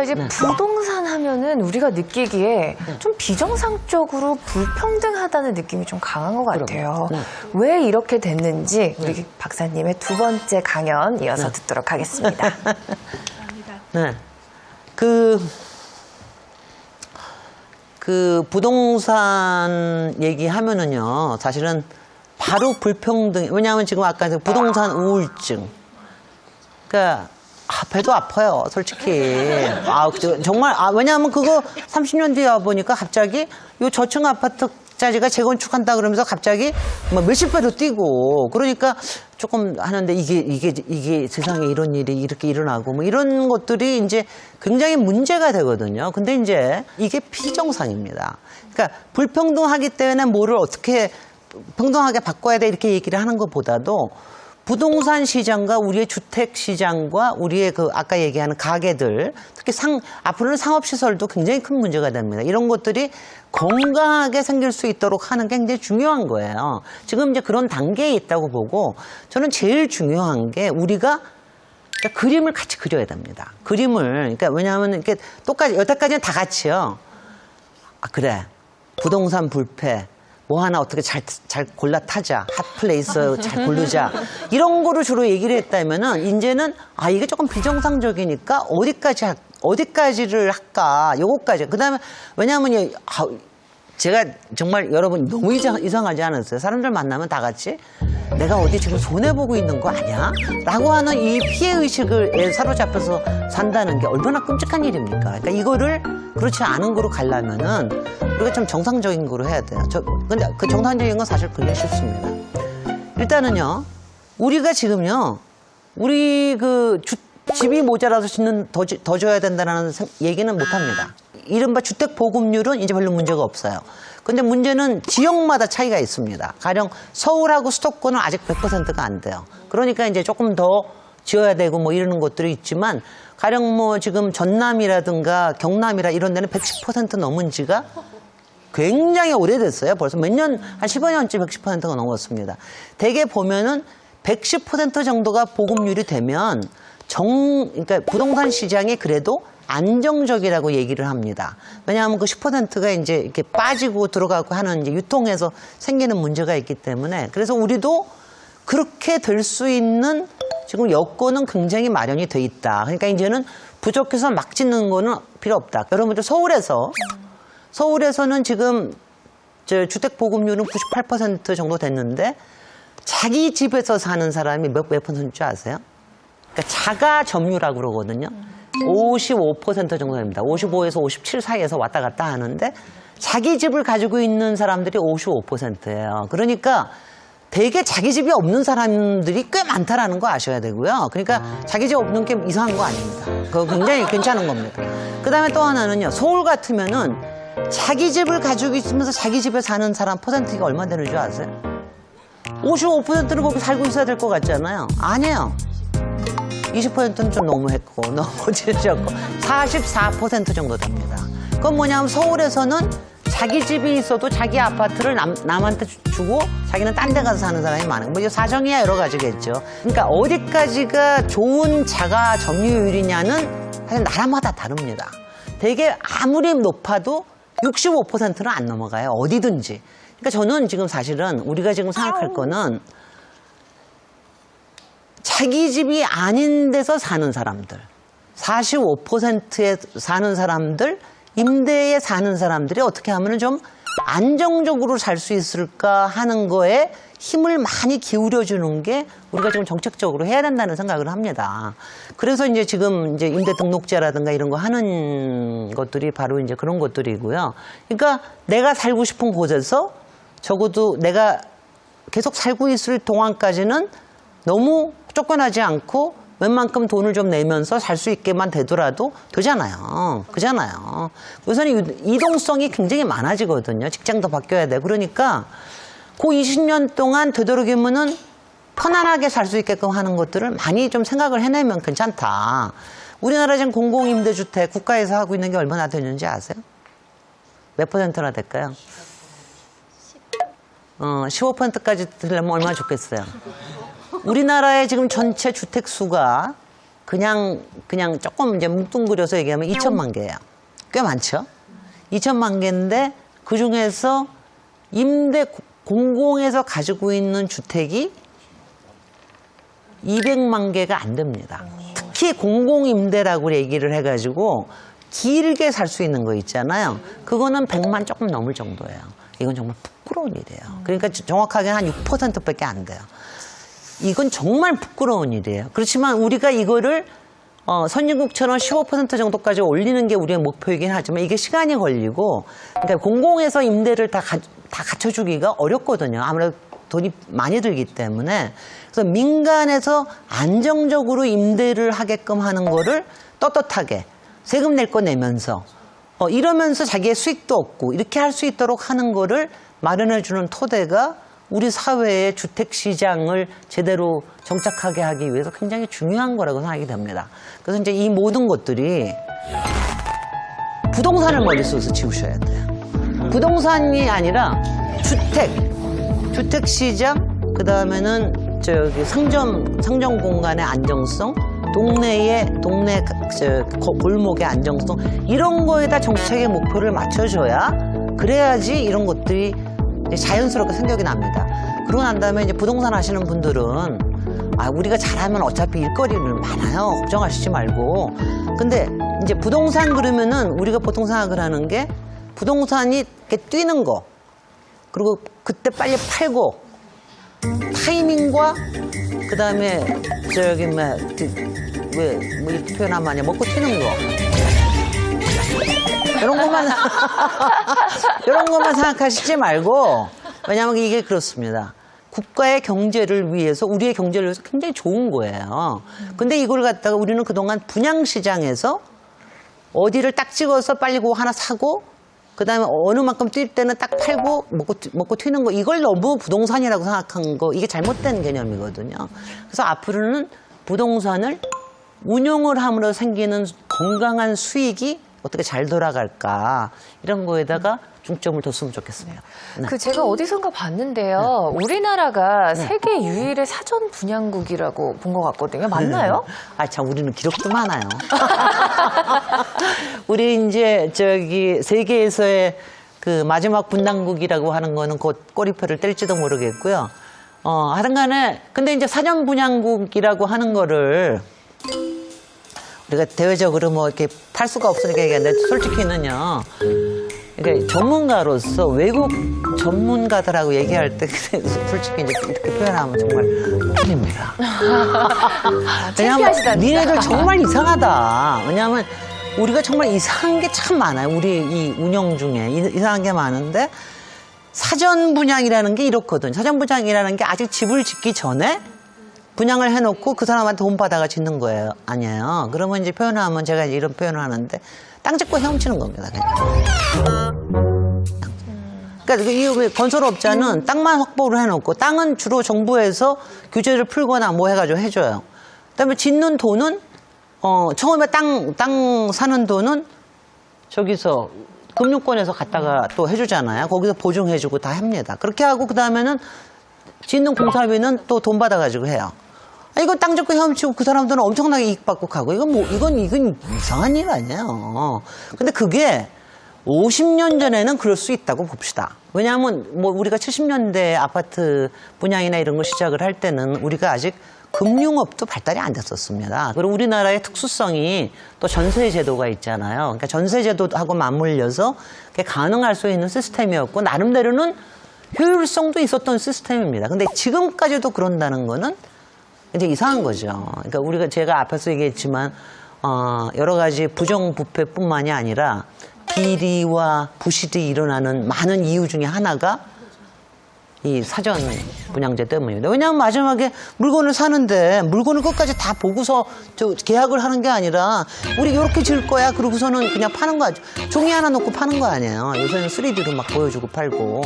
이제 부동산 하면은 우리가 느끼기에 좀 비정상적으로 불평등하다는 느낌이 좀 강한 것 같아요. 왜 이렇게 됐는지 우리 박사님의 두 번째 강연 이어서 듣도록 하겠습니다. 네. 그 부동산 얘기하면은요, 사실은 바로 불평등, 왜냐하면 지금 아까 부동산 우울증. 그러니까, 배도 아파요, 솔직히. 정말, 왜냐하면 그거 30년 뒤에 와보니까 갑자기 요 저층 아파트짜리가 재건축한다 그러면서 갑자기 뭐 몇십 배로 뛰고, 그러니까 조금 하는데 이게 세상에 이런 일이 이렇게 일어나고 뭐 이런 것들이 이제 굉장히 문제가 되거든요. 근데 이제 이게 피정상입니다. 그러니까 불평등하기 때문에 뭐를 어떻게 평등하게 바꿔야 돼 이렇게 얘기를 하는 것보다도 부동산 시장과 우리의 주택 시장과 우리의 그 아까 얘기하는 가게들, 특히 앞으로는 상업시설도 굉장히 큰 문제가 됩니다. 이런 것들이 건강하게 생길 수 있도록 하는 게 굉장히 중요한 거예요. 지금 이제 그런 단계에 있다고 보고, 저는 제일 중요한 게 우리가 그림을 같이 그려야 됩니다. 그러니까 왜냐하면 이렇게 똑같이, 여태까지는 다 같이요. 그래. 부동산 불패. 뭐 하나 어떻게 잘 골라 타자. 핫플레이스 잘 고르자. 이런 거를 주로 얘기를 했다면은, 이제는, 이게 조금 비정상적이니까 어디까지를 할까. 요거까지. 그 다음에, 왜냐하면, 제가 정말 여러분 너무 이상하지 않았어요? 사람들 만나면 다 같이 내가 어디 지금 손해보고 있는 거 아니야? 라고 하는 이 피해의식을 사로잡혀서 산다는 게 얼마나 끔찍한 일입니까? 그러니까 이거를 그렇지 않은 거로 가려면은 우리가 좀 정상적인 거로 해야 돼요. 근데 그 정상적인 건 사실 굉장히 쉽습니다. 일단은요, 우리가 지금요, 우리 집이 모자라서 더 줘야 된다는 얘기는 못 합니다. 이른바 주택 보급률은 이제 별로 문제가 없어요. 근데 문제는 지역마다 차이가 있습니다. 가령 서울하고 수도권은 아직 100%가 안 돼요. 그러니까 이제 조금 더 지어야 되고 뭐 이러는 것들이 있지만, 가령 뭐 지금 전남이라든가 경남이라 이런 데는 110% 넘은 지가 굉장히 오래됐어요. 벌써 한 15년쯤 110%가 넘었습니다. 대개 보면은 110% 정도가 보급률이 되면 그러니까 부동산 시장이 그래도 안정적이라고 얘기를 합니다. 왜냐하면 그 10%가 이제 이렇게 빠지고 들어가고 하는 이제 유통에서 생기는 문제가 있기 때문에, 그래서 우리도 그렇게 될 수 있는 지금 여건은 굉장히 마련이 돼 있다. 그러니까 이제는 부족해서 막 짓는 거는 필요 없다. 여러분들 서울에서는 지금 주택 보급률은 98% 정도 됐는데, 자기 집에서 사는 사람이 몇 %인 줄 아세요? 그러니까 자가 점유라고 그러거든요. 55% 정도 됩니다. 55에서 57 사이에서 왔다 갔다 하는데, 자기 집을 가지고 있는 사람들이 55%예요. 그러니까 되게 자기 집이 없는 사람들이 꽤 많다라는 거 아셔야 되고요. 그러니까 자기 집 없는 게 이상한 거 아닙니다. 그거 굉장히 괜찮은 겁니다. 그 다음에 또 하나는요, 서울 같으면은 자기 집을 가지고 있으면서 자기 집에 사는 사람 퍼센트가 얼마 되는 줄 아세요? 55%는 거기 살고 있어야 될 것 같잖아요. 아니에요. 20%는 좀 너무했고, 너무 지르셨고, 44% 정도 됩니다. 그건 뭐냐면 서울에서는 자기 집이 있어도 자기 아파트를 남한테 주고 자기는 딴 데 가서 사는 사람이 많은 거예요. 뭐 사정이야 여러 가지겠죠. 그러니까 어디까지가 좋은 자가 점유율이냐는 사실 나라마다 다릅니다. 되게 아무리 높아도 65%는 안 넘어가요. 어디든지. 그러니까 저는 지금 사실은 우리가 지금 생각할 거는 자기 집이 아닌 데서 사는 사람들, 45%에 사는 사람들, 임대에 사는 사람들이 어떻게 하면 좀 안정적으로 살 수 있을까 하는 거에 힘을 많이 기울여주는 게 우리가 지금 정책적으로 해야 된다는 생각을 합니다. 그래서 이제 지금 이제 임대 등록제라든가 이런 거 하는 것들이 바로 이제 그런 것들이고요. 그러니까 내가 살고 싶은 곳에서 적어도 내가 계속 살고 있을 동안까지는 너무 쫓겨나지 않고 웬만큼 돈을 좀 내면서 살 수 있게만 되더라도 되잖아요. 그잖아요. 우선 이동성이 굉장히 많아지거든요. 직장도 바뀌어야 돼. 그러니까 그 20년 동안 되도록이면은 편안하게 살 수 있게끔 하는 것들을 많이 좀 생각을 해내면 괜찮다. 우리나라 지금 공공임대주택 국가에서 하고 있는 게 얼마나 되는지 아세요? 몇 %나 될까요? 15%까지 되려면 얼마나 좋겠어요. 우리나라의 지금 전체 주택 수가 그냥 조금 이제 뭉뚱그려서 얘기하면 2천만 개예요. 꽤 많죠? 2천만 개인데 그 중에서 공공에서 가지고 있는 주택이 200만 개가 안 됩니다. 특히 공공임대라고 얘기를 해가지고 길게 살 수 있는 거 있잖아요. 그거는 100만 조금 넘을 정도예요. 이건 정말 부끄러운 일이에요. 그러니까 정확하게 한 6%밖에 안 돼요. 이건 정말 부끄러운 일이에요. 그렇지만 우리가 이거를 선진국처럼 15% 정도까지 올리는 게 우리의 목표이긴 하지만 이게 시간이 걸리고, 그러니까 공공에서 임대를 다 갖춰주기가 어렵거든요. 아무래도 돈이 많이 들기 때문에. 그래서 민간에서 안정적으로 임대를 하게끔 하는 거를 떳떳하게 세금 낼 거 내면서 이러면서 자기의 수익도 얻고 이렇게 할 수 있도록 하는 거를 마련해주는 토대가 우리 사회의 주택시장을 제대로 정착하게 하기 위해서 굉장히 중요한 거라고 생각이 됩니다. 그래서 이제 이 모든 것들이 부동산을 머릿속에서 지우셔야 돼요. 부동산이 아니라 주택시장, 그 다음에는 상점 공간의 안정성, 동네 골목의 안정성, 이런 거에다 정책의 목표를 맞춰줘야 그래야지 이런 것들이 자연스럽게 생각이 납니다. 그러고 난 다음에 이제 부동산 하시는 분들은 우리가 잘하면 어차피 일거리는 많아요. 걱정하시지 말고. 근데 이제 부동산 그러면은 우리가 보통 생각을 하는 게 부동산이 이렇게 뛰는 거, 그리고 그때 빨리 팔고 타이밍과 그 다음에 뭐 이렇게 표현하면 아니야, 먹고 튀는 거. 이런 것만 생각하시지 말고, 왜냐하면 이게 그렇습니다. 국가의 경제를 위해서, 우리의 경제를 위해서 굉장히 좋은 거예요. 근데 이걸 갖다가 우리는 그동안 분양시장에서 어디를 딱 찍어서 빨리 그거 하나 사고, 그 다음에 어느 만큼 뛸 때는 딱 팔고 먹고 튀는 거, 이걸 너무 부동산이라고 생각한 거, 이게 잘못된 개념이거든요. 그래서 앞으로는 부동산을 운용을 함으로 생기는 건강한 수익이 어떻게 잘 돌아갈까, 이런 거에다가 중점을 뒀으면 좋겠습니다. 네. 제가 어디선가 봤는데요. 우리나라가 세계 유일의 사전 분양국이라고 본 것 같거든요. 맞나요? 참, 우리는 기록도 많아요. 우리 이제 세계에서의 그 마지막 분양국이라고 하는 거는 곧 꼬리표를 뗄지도 모르겠고요. 하여튼 간에, 근데 이제 사전 분양국이라고 하는 거를 우리가 대외적으로 뭐 이렇게 탈 수가 없으니까 얘기하는데, 솔직히는요, 그러니까 전문가로서 외국 전문가들하고 얘기할 때 솔직히 이제 이렇게 표현하면 정말 웃깁니다. 왜냐하면 니네들 정말 이상하다. 왜냐하면 우리가 정말 이상한 게 참 많아요. 우리 이 운영 중에 이상한 게 많은데, 사전 분양이라는 게 이렇거든요. 사전 분양이라는 게 아직 집을 짓기 전에 분양을 해놓고 그 사람한테 돈 받아가 짓는 거예요. 아니에요. 그러면 이제 표현하면 제가 이런 표현을 하는데, 땅 짓고 헤엄치는 겁니다. 그러니까 이 건설업자는 땅만 확보를 해놓고, 땅은 주로 정부에서 규제를 풀거나 뭐 해가지고 해줘요. 그다음에 짓는 돈은 처음에 땅 사는 돈은 저기서 금융권에서 갖다가 또 해주잖아요. 거기서 보증해주고 다 합니다. 그렇게 하고 그 다음에는 짓는 공사비는 또 돈 받아가지고 해요. 이거 땅 짓고 헤엄치고 그 사람들은 엄청나게 이익 받고 가고, 이건 이상한 일 아니에요. 근데 그게 50년 전에는 그럴 수 있다고 봅시다. 왜냐하면 뭐 우리가 70년대 아파트 분양이나 이런 거 시작을 할 때는 우리가 아직 금융업도 발달이 안 됐었습니다. 그리고 우리나라의 특수성이 또 전세 제도가 있잖아요. 그러니까 전세 제도하고 맞물려서 그게 가능할 수 있는 시스템이었고, 나름대로는 효율성도 있었던 시스템입니다. 근데 지금까지도 그런다는 거는 이제 이상한 거죠. 그러니까 제가 앞에서 얘기했지만 여러 가지 부정부패뿐만이 아니라 비리와 부실이 일어나는 많은 이유 중에 하나가 이 사전 분양제 때문입니다. 왜냐하면 마지막에 물건을 사는데 물건을 끝까지 다 보고서 계약을 하는 게 아니라, 우리 이렇게 지을 거야 그러고서는 그냥 파는 거, 종이 하나 놓고 파는 거 아니에요. 요새는 3D로 막 보여주고 팔고.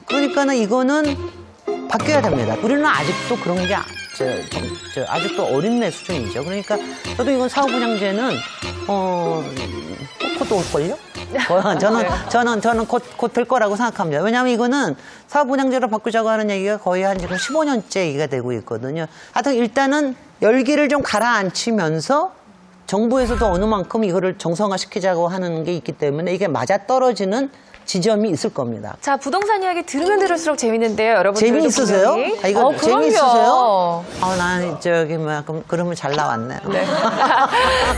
그러니까는 이거는 바뀌어야 됩니다. 우리는 아직도 그런 게 아직도 어린애 수준이죠. 그러니까 저도 이건 사후분양제는 그것도 올걸요? 저는 곧 될 거라고 생각합니다. 왜냐하면 이거는 사업운영제로 바꾸자고 하는 얘기가 거의 한 지금 15년째 얘기가 되고 있거든요. 하여튼 일단은 열기를 좀 가라앉히면서 정부에서도 어느 만큼 이거를 정상화시키자고 하는 게 있기 때문에 이게 맞아떨어지는 지점이 있을 겁니다. 자, 부동산 이야기 들으면 들을수록 재밌는데요, 여러분. 재미있으세요? 이거 그럼요. 재미있으세요? 난 저기 뭐야 그러면 잘 나왔네. 네.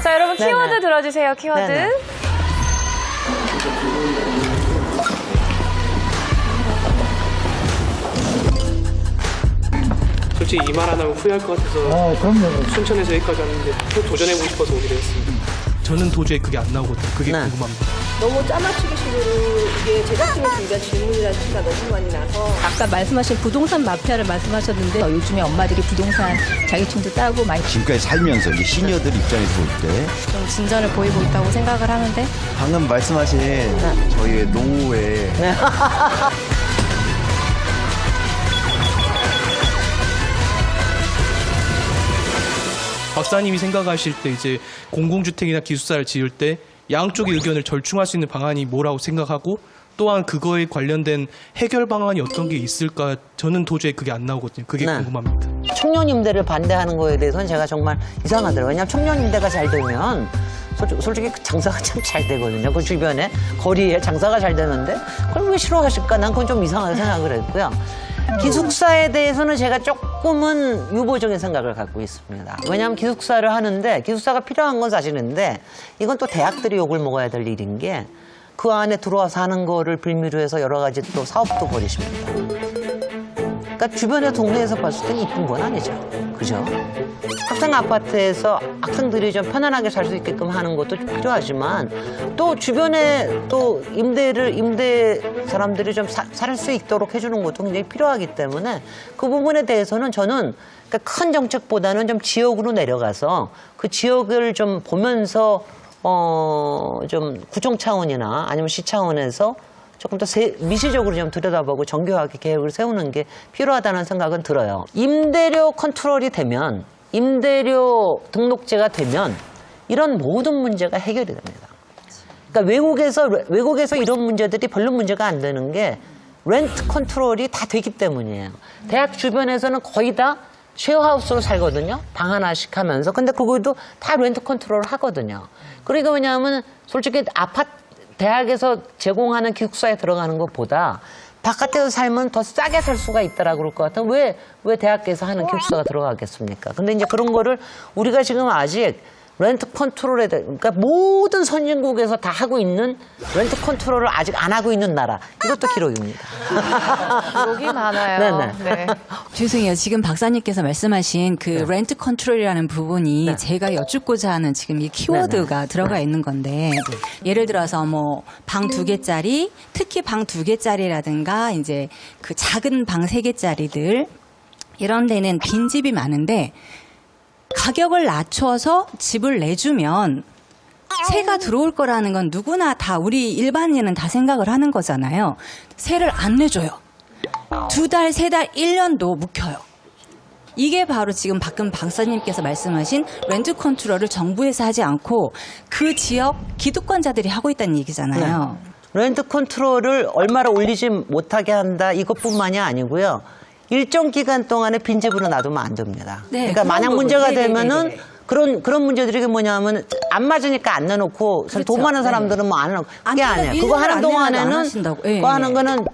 자, 여러분 네네. 키워드 들어주세요. 키워드. 네네. 솔직히 이 말 안 하면 후회할 것 같아서 그럼요. 순천에서 여기까지 왔는데 또 도전해보고 싶어서 오게 되었습니다. 저는 도저히 그게 안 나오거든요. 그게 네. 궁금합니다. 너무 짜맞추기 식으로 이게 제작진이 준비한 질문이라는 티가 너무 많이 나서 아까 말씀하신 부동산 마피아를 말씀하셨는데 요즘에 엄마들이 부동산 자격증도 따고 많이 지금까지 살면서 이제 시니어들 입장에서 볼 때 좀 진전을 보이고 있다고 생각을 하는데 방금 말씀하신 저희의 노후에 박사님이 생각하실 때 이제 공공주택이나 기숙사를 지을 때 양쪽의 의견을 절충할 수 있는 방안이 뭐라고 생각하고 또한 그거에 관련된 해결 방안이 어떤 게 있을까 저는 도저히 그게 안 나오거든요. 그게 네. 궁금합니다. 청년 임대를 반대하는 거에 대해서는 제가 정말 이상하더라고요. 왜냐하면 청년 임대가 잘 되면 솔직히 장사가 참 잘 되거든요. 그 주변에 거리에 장사가 잘 되는데 그걸 왜 싫어하실까? 난 그건 좀 이상하게 생각을 했고요. 기숙사에 대해서는 제가 조금은 유보적인 생각을 갖고 있습니다. 왜냐하면 기숙사를 하는데 기숙사가 필요한 건 사실인데 이건 또 대학들이 욕을 먹어야 될 일인 게 그 안에 들어와서 하는 거를 빌미로 해서 여러 가지 또 사업도 벌이십니다. 그러니까 주변의 동네에서 봤을 때는 이쁜 건 아니죠. 그죠? 학생 아파트에서 학생들이 좀 편안하게 살 수 있게끔 하는 것도 필요하지만 또 주변에 또 임대 사람들이 좀 살 수 있도록 해주는 것도 굉장히 필요하기 때문에 그 부분에 대해서는 저는 그러니까 큰 정책보다는 좀 지역으로 내려가서 그 지역을 좀 보면서 좀 구청 차원이나 아니면 시 차원에서 조금 더 미시적으로 좀 들여다보고 정교하게 계획을 세우는 게 필요하다는 생각은 들어요. 임대료 컨트롤이 되면, 임대료 등록제가 되면 이런 모든 문제가 해결이 됩니다. 그러니까 외국에서 이런 문제들이 별로 문제가 안 되는 게 렌트 컨트롤이 다 되기 때문이에요. 대학 주변에서는 거의 다 쉐어하우스로 살거든요. 방 하나씩 하면서. 근데 그것도 다 렌트 컨트롤을 하거든요. 그러니까 왜냐하면 솔직히 대학에서 제공하는 기숙사에 들어가는 것보다 바깥에서 살면 더 싸게 살 수가 있다라고 그럴 것 같아요. 왜 대학에서 하는 기숙사가 들어가겠습니까? 근데 이제 그런 거를 우리가 지금 아직 렌트 컨트롤에 대해, 그러니까 모든 선진국에서 다 하고 있는 렌트 컨트롤을 아직 안 하고 있는 나라. 이것도 기록입니다. 기록이 많아요. 네네. 네. 죄송해요. 지금 박사님께서 말씀하신 그 네. 렌트 컨트롤이라는 부분이 네. 제가 여쭙고자 하는 지금 이 키워드가 들어가 있는 건데 예를 들어서 뭐 방 2개짜리 특히 방 2개짜리라든가 이제 그 작은 방 3개짜리들 이런 데는 빈집이 많은데 가격을 낮춰서 집을 내주면 세가 들어올 거라는 건 누구나 다 우리 일반인은 다 생각을 하는 거잖아요. 세를 안 내줘요. 2달, 3달, 1년도 묵혀요. 이게 바로 지금 박근 박사님께서 말씀하신 렌트 컨트롤을 정부에서 하지 않고 그 지역 기득권자들이 하고 있다는 얘기잖아요. 렌트 컨트롤을 얼마나 올리지 못하게 한다 이것뿐만이 아니고요. 일정 기간 동안에 빈집으로 놔두면 안 됩니다. 네, 그러니까 그런 만약 부분. 문제가 네네네네. 되면은 그런 문제들이 뭐냐면 안 맞으니까 안 내놓고 그렇죠. 돈 많은 네. 사람들은 뭐 안 해놓고 안 그게 내면 아니에요. 그거 일년을 하는 안 내놔도 안 동안에는 하신다고. 예, 그거 하는 예. 거는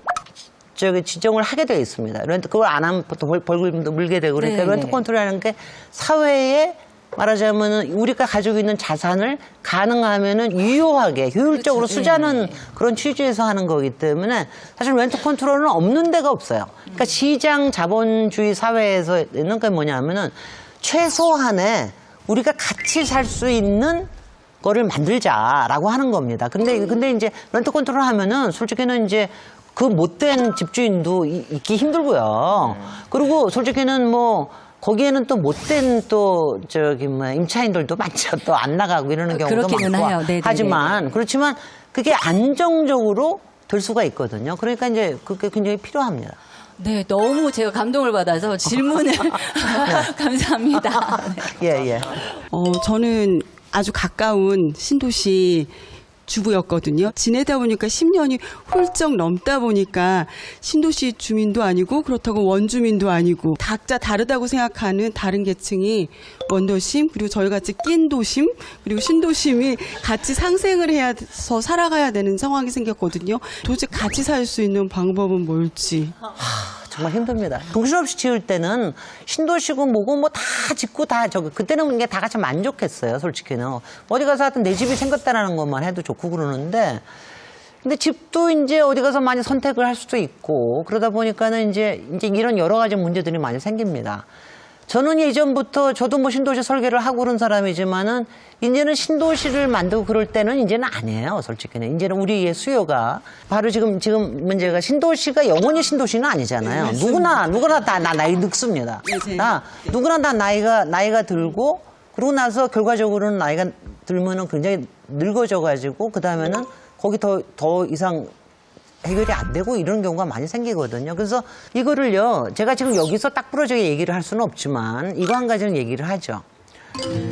지정을 하게 되어 있습니다. 렌트 그걸 안 하면 또 벌금도 물게 되고 그러니까 네네. 렌트 컨트롤이라는 게 사회에 말하자면은 우리가 가지고 있는 자산을 가능하면은 유효하게 효율적으로 그렇죠. 쓰자는 네. 그런 취지에서 하는 거기 때문에 사실 렌트 컨트롤은 없는 데가 없어요. 그러니까 시장 자본주의 사회에서는 그 뭐냐면은 최소한의 우리가 같이 살 수 있는 거를 만들자라고 하는 겁니다. 근데 이제 렌트 컨트롤 하면은 솔직히는 이제 그 못된 집주인도 있기 힘들고요. 그리고 솔직히는 뭐 거기에는 또 못된 또 임차인들도 많죠. 또 안 나가고 이러는 경우도 그렇기는 많고 해요. 네네네. 하지만 그렇지만 그게 안정적으로 될 수가 있거든요. 그러니까 이제 그게 굉장히 필요합니다. 네, 너무 제가 감동을 받아서 질문을 감사합니다. 네. 예. 저는 아주 가까운 신도시 주부였거든요. 지내다 보니까 10년이 훌쩍 넘다 보니까 신도시 주민도 아니고 그렇다고 원주민도 아니고 각자 다르다고 생각하는 다른 계층이 원도심 그리고 저희같이 낀 도심 그리고 신도심이 같이 상생을 해서 살아가야 되는 상황이 생겼거든요. 도대체 같이 살 수 있는 방법은 뭘지. 정말 힘듭니다. 정신없이 지을 때는 신도시고 뭐고 뭐 다 짓고 다 그때는 이게 다 같이 만족했어요, 솔직히는. 어디 가서 하여튼 내 집이 생겼다라는 것만 해도 좋고 그러는데 근데 집도 이제 어디 가서 많이 선택을 할 수도 있고 그러다 보니까는 이제 이런 여러 가지 문제들이 많이 생깁니다. 저는 예전부터 저도 뭐 신도시 설계를 하고 그런 사람이지만은 이제는 신도시를 만들고 그럴 때는 이제는 아니에요, 솔직히는. 이제는 우리의 수요가 바로 지금 문제가 신도시가 영원히 신도시는 아니잖아요. 누구나 다 나이 늙습니다. 누구나 다 나이가 들고 그러고 나서 결과적으로는 나이가 들면은 굉장히 늙어져 가지고 그다음에는 거기 더 이상 해결이 안 되고 이런 경우가 많이 생기거든요. 그래서 이거를요, 제가 지금 여기서 딱 부러지게 얘기를 할 수는 없지만 이거 한 가지는 얘기를 하죠.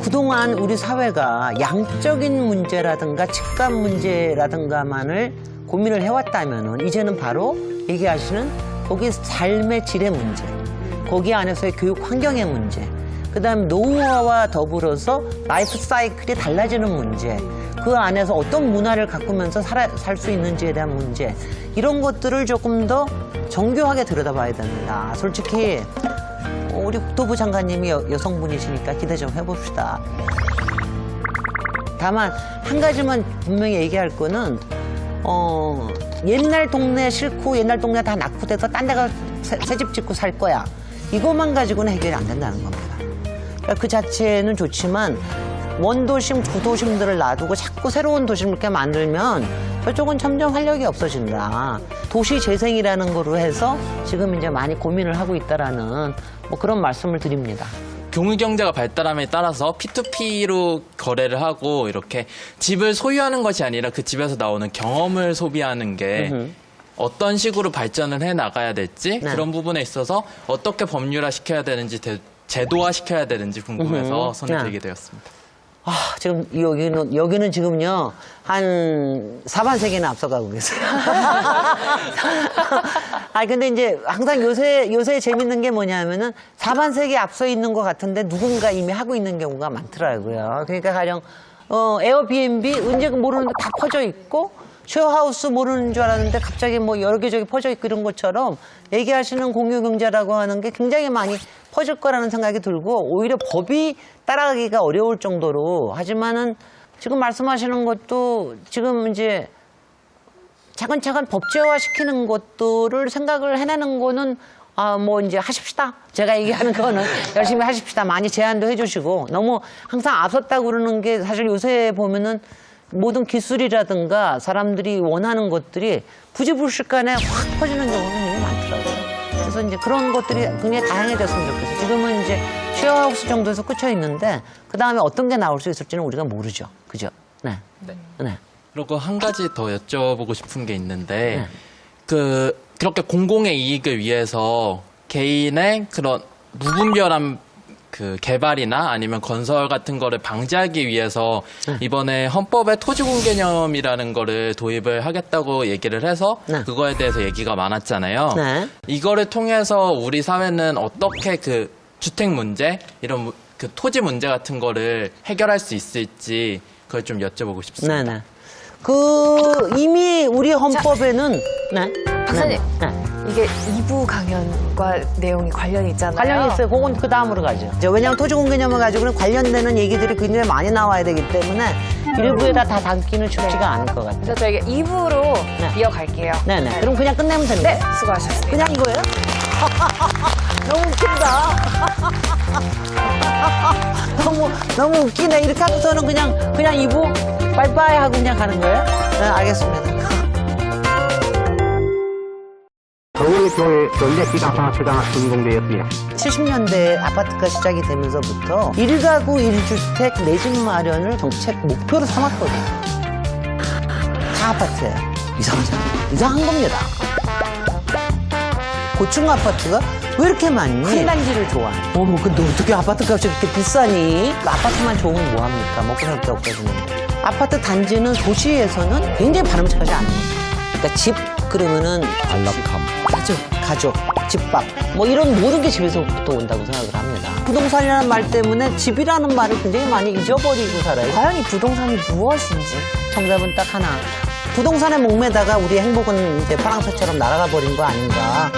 그동안 우리 사회가 양적인 문제라든가 직감 문제라든가만을 고민을 해왔다면은 이제는 바로 얘기하시는 거기 삶의 질의 문제, 거기 안에서의 교육 환경의 문제, 그다음 노후화와 더불어서 라이프 사이클이 달라지는 문제, 그 안에서 어떤 문화를 가꾸면서 살 수 있는지에 대한 문제, 이런 것들을 조금 더 정교하게 들여다봐야 됩니다. 솔직히 우리 국토부 장관님이 여성분이시니까 기대 좀 해봅시다. 다만 한 가지만 분명히 얘기할 거는 옛날 동네 싫고 옛날 동네 다 낙후돼서 딴 데 가서 새 집 짓고 살 거야. 이것만 가지고는 해결이 안 된다는 겁니다. 그러니까 그 자체는 좋지만 원도심, 구도심들을 놔두고 자꾸 새로운 도심을 이렇게 만들면 저쪽은 점점 활력이 없어진다. 도시 재생이라는 거로 해서 지금 이제 많이 고민을 하고 있다라는 뭐 그런 말씀을 드립니다. 공유경제가 발달함에 따라서 P2P로 거래를 하고 이렇게 집을 소유하는 것이 아니라 그 집에서 나오는 경험을 소비하는 게 어떤 식으로 발전을 해 나가야 될지 네. 그런 부분에 있어서 어떻게 법률화 시켜야 되는지 제도화 시켜야 되는지 궁금해서 손을 들게 되었습니다. 지금 여기는 지금요 한 4반세기나 앞서가고 계세요. 근데 이제 항상 요새 재밌는 게 뭐냐면은 4반세기 앞서 있는 것 같은데 누군가 이미 하고 있는 경우가 많더라고요. 그러니까 가령 에어비앤비 언제 모르는데 다 퍼져 있고 쉐어하우스 모르는 줄 알았는데 갑자기 뭐 여러 개 저기 퍼져 있고 이런 것처럼 얘기하시는 공유경제라고 하는 게 굉장히 많이 퍼질 거라는 생각이 들고 오히려 법이 따라가기가 어려울 정도로 하지만은 지금 말씀하시는 것도 지금 이제 차근차근 법제화 시키는 것들을 생각을 해내는 거는 뭐 이제 하십시다. 제가 얘기하는 거는 열심히 하십시다. 많이 제안도 해주시고 너무 항상 앞섰다고 그러는 게 사실 요새 보면은 모든 기술이라든가 사람들이 원하는 것들이 부지불식간에 확 퍼지는 경우가 굉장히 많더라고요. 그래서 이제 그런 것들이 굉장히 다양해졌으면 좋겠어요. 지금은 이제 쉐어하우스 정도에서 꽂혀 있는데 그 다음에 어떤 게 나올 수 있을지는 우리가 모르죠. 그죠? 네. 그리고 한 가지 더 여쭤보고 싶은 게 있는데 그렇게 공공의 이익을 위해서 개인의 그런 무분별한 그 개발이나 아니면 건설 같은 거를 방지하기 위해서 이번에 헌법에 토지공개념이라는 거를 도입을 하겠다고 얘기를 해서 그거에 대해서 얘기가 많았잖아요. 이거를 통해서 우리 사회는 어떻게 그 주택 문제, 이런 그 토지 문제 같은 거를 해결할 수 있을지 그걸 좀 여쭤보고 싶습니다. 이미 우리 헌법에는 박사님, 이게 2부 강연과 내용이 관련이 있잖아요. 관련이 있어요. 그건 그 다음으로 가죠. 왜냐하면 토지공개념을 가지고는 관련되는 얘기들이 굉장히 많이 나와야 되기 때문에 1부에다 다 담기는 쉽지가 않을 것 같아요. 그래서 저희가 2부로 이어갈게요. 네네. 그럼 그냥 끝내면 되는 거예요? 네, 수고하셨습니다. 그냥 이거예요? 너무 웃긴다. 너무 웃기네. 이렇게 하고서는 그냥 2부 빠이빠이 하고 그냥 가는 거예요? 네, 알겠습니다. 서울교의 전략기강상학회가 준공되었습니다. 70년대 아파트가 시작이 되면서부터 1가구 1주택 내 집 마련을 정책 목표로 삼았거든요. 다 아파트예요. 이상한 겁니다. 고층 아파트가 왜 이렇게 많니? 큰 단지를 좋아해. 근데 어떻게 아파트 값이 그렇게 비싸니? 아파트만 좋으면 뭐합니까? 먹고 살 게 없어지는데. 아파트 단지는 도시에서는 굉장히 바람직하지 않아요. 그러니까 집 그러면은 안락함. 가족, 집밥 뭐 이런 모든 게 집에서부터 온다고 생각을 합니다. 부동산이라는 말 때문에 집이라는 말을 굉장히 많이 잊어버리고 살아요. 과연 이 부동산이 무엇인지. 정답은 딱 하나. 부동산에 목매다가 우리 행복은 이제 파랑새처럼 날아가 버린 거 아닌가.